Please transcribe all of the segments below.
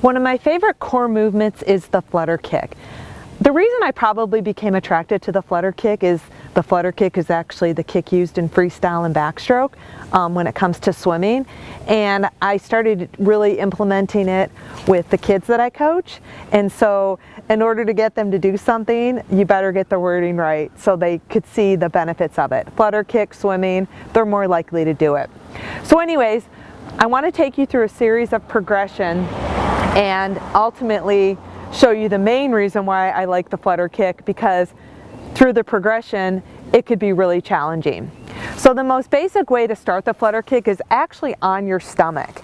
One of my favorite core movements is the flutter kick. The reason I probably became attracted to the flutter kick is the flutter kick is actually the kick used in freestyle and backstroke when it comes to swimming. And I started really implementing it with the kids that I coach. And so in order to get them to do something, you better get the wording right so they could see the benefits of it. Flutter kick, swimming, they're more likely to do it. So anyways, I want to take you through a series of progression and ultimately show you the main reason why I like the flutter kick, because through the progression it could be really challenging. So the most basic way to start the flutter kick is actually on your stomach.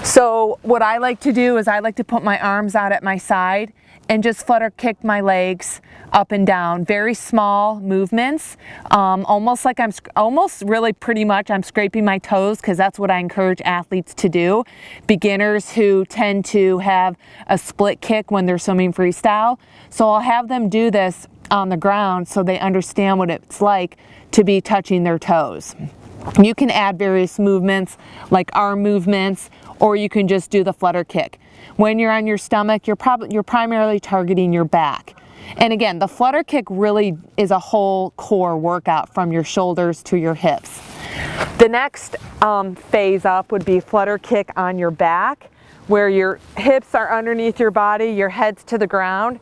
So what I like to do is I like to put my arms out at my side and just flutter kick my legs up and down. Very small movements, almost like I'm scraping my toes, because that's what I encourage athletes to do. Beginners who tend to have a split kick when they're swimming freestyle. So I'll have them do this on the ground so they understand what it's like to be touching their toes. You can add various movements like arm movements, or you can just do the flutter kick. When you're on your stomach, you're primarily targeting your back. And again, the flutter kick really is a whole core workout from your shoulders to your hips. The next phase up would be flutter kick on your back, where your hips are underneath your body, your head's to the ground,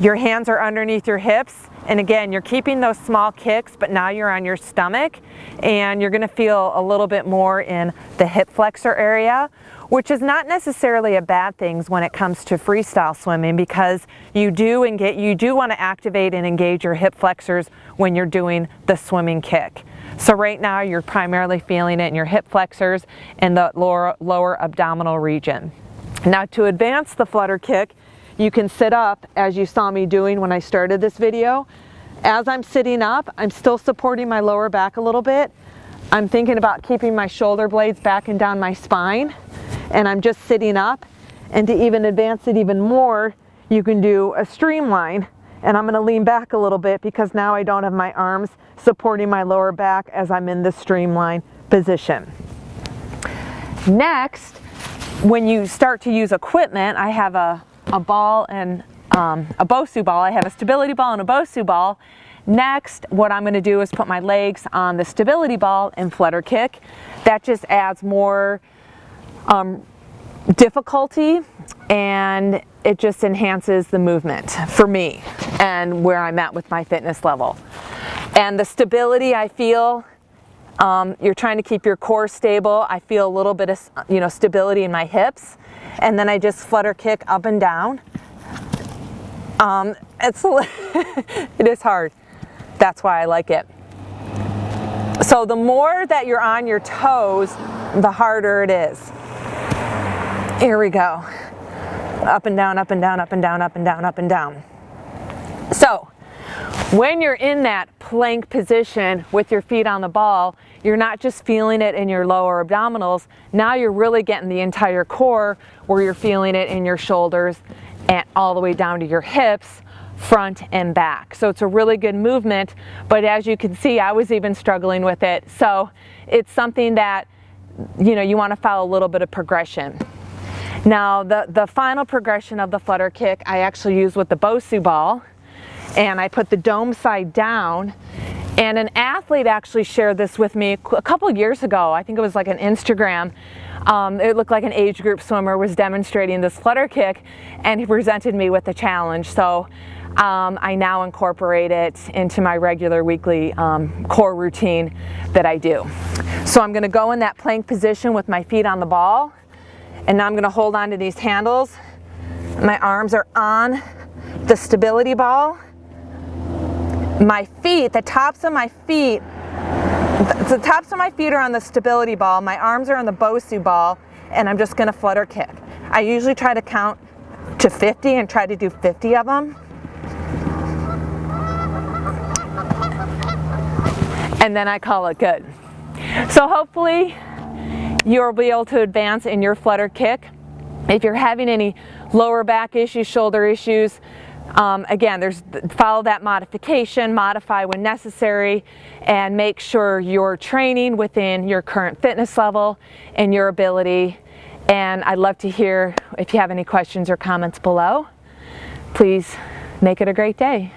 your hands are underneath your hips. And again, you're keeping those small kicks, but now you're on your stomach, and you're gonna feel a little bit more in the hip flexor area, which is not necessarily a bad thing when it comes to freestyle swimming, because you do want to activate and engage your hip flexors when you're doing the swimming kick. So right now you're primarily feeling it in your hip flexors and the lower abdominal region. Now to advance the flutter kick, you can sit up as you saw me doing when I started this video. As I'm sitting up, I'm still supporting my lower back a little bit. I'm thinking about keeping my shoulder blades back and down my spine, and I'm just sitting up. And to even advance it even more, you can do a streamline, and I'm going to lean back a little bit because now I don't have my arms supporting my lower back as I'm in the streamline position. Next, when you start to use equipment, I have a ball and a Bosu ball. I have a stability ball and a Bosu ball. Next, what I'm going to do is put my legs on the stability ball and flutter kick. That just adds more difficulty, and it just enhances the movement for me and where I'm at with my fitness level. And the stability, I feel you're trying to keep your core stable. I feel a little bit of stability in my hips, and then I just flutter kick up and down. It is hard. That's why I like it. So the more that you're on your toes, the harder it is. Here we go. Up and down, up and down, up and down, up and down, up and down. So when you're in that plank position with your feet on the ball, you're not just feeling it in your lower abdominals. Now you're really getting the entire core, where you're feeling it in your shoulders and all the way down to your hips, front and back. So it's a really good movement, but as you can see, I was even struggling with it. So it's something that you want to follow a little bit of progression. Now the final progression of the flutter kick I actually use with the Bosu ball, and I put the dome side down. And an athlete actually shared this with me a couple of years ago. I think it was like an Instagram. It looked like an age group swimmer was demonstrating this flutter kick, and he presented me with a challenge. So I now incorporate it into my regular weekly core routine that I do. So I'm going to go in that plank position with my feet on the ball, and now I'm going to hold on to these handles. My arms are on the stability ball. My feet, the tops of my feet are on the stability ball. My arms are on the Bosu ball, and I'm just going to flutter kick. I usually try to count to 50 and try to do 50 of them. And then I call it good. So hopefully you'll be able to advance in your flutter kick. If you're having any lower back issues, shoulder issues, again, follow that modification, modify when necessary, and make sure you're training within your current fitness level and your ability, And I'd love to hear if you have any questions or comments below. Please make it a great day.